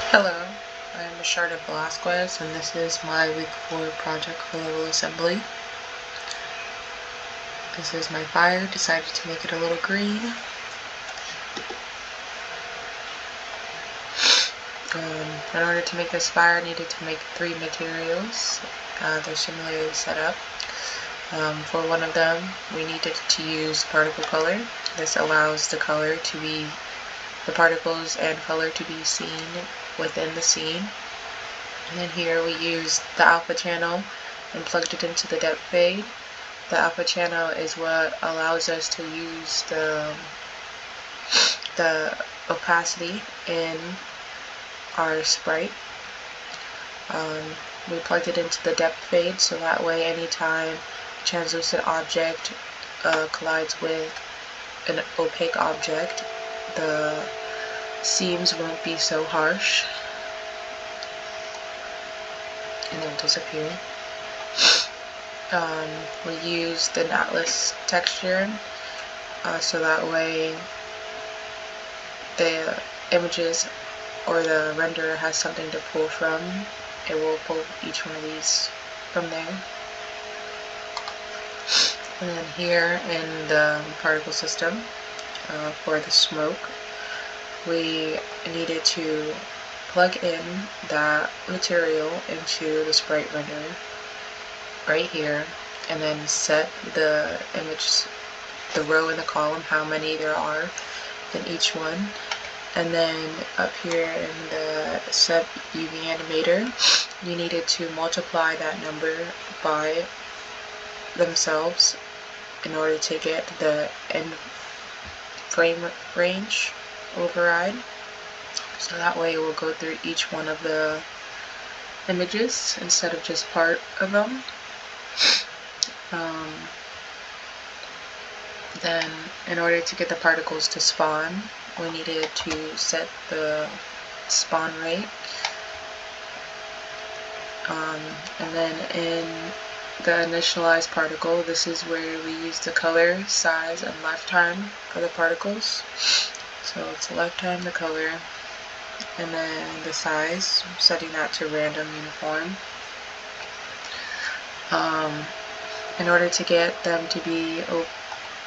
Hello, I am Velazquez, and this is my week 4 project for level assembly. This is my fire. Decided to make it a little green. In order to make this fire, I needed to make 3 materials. They're similarly set up. For one of them, we needed to use particle color. This allows the particles and color to be seen within the scene. And then here we used the alpha channel and plugged it into the depth fade. The alpha channel is what allows us to use the opacity in our sprite. We plugged it into the depth fade, so that way anytime a translucent object collides with an opaque object, the seams won't be so harsh and they'll disappear. We used an atlas texture so that way the images or the renderer has something to pull from. It will pull each one of these from there. And then here in the particle system for the smoke, we needed to plug in that material into the sprite renderer right here, and then set the image, the row and the column, how many there are in each one. And then up here in the set UV animator, you needed to multiply that number by themselves in order to get the end frame range override. So that way it will go through each one of the images instead of just part of them. Then in order to get the particles to spawn, we needed to set the spawn rate. And then in the initialized particle, this is where we use the color, size, and lifetime for the particles. So it's lifetime, the color, and then the size, setting that to random uniform. In order to get them to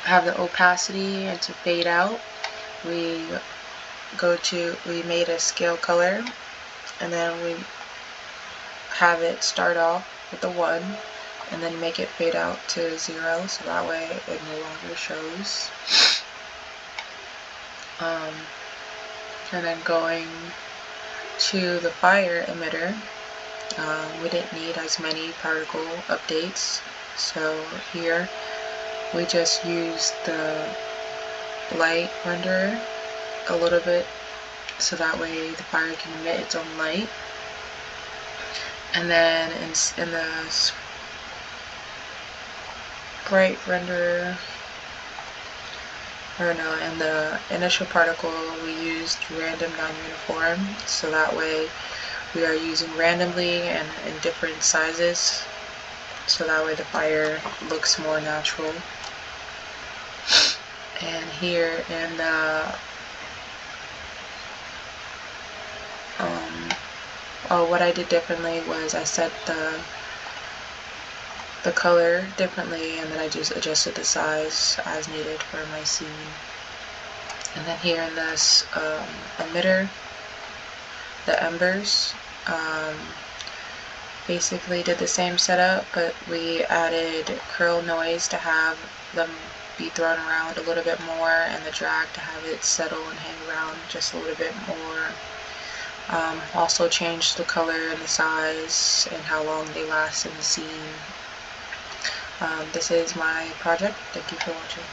have the opacity and to fade out, we made a scale color, and then we have it start off with a 1 and then make it fade out to 0, so that way it no longer shows. And then going to the fire emitter, we didn't need as many particle updates, so here we just used the light renderer a little bit so that way the fire can emit its own light. And then in the sprite renderer, in the initial particle, we used random non-uniform, so that way we are using randomly and in different sizes, so that way the fire looks more natural. And here in the what I did differently was I set the color differently, and then I just adjusted the size as needed for my scene. And then here in this emitter, the embers, basically did the same setup, but we added curl noise to have them be thrown around a little bit more, and the drag to have it settle and hang around just a little bit more. Also changed the color and the size and how long they last in the scene. This is my project. Thank you for watching.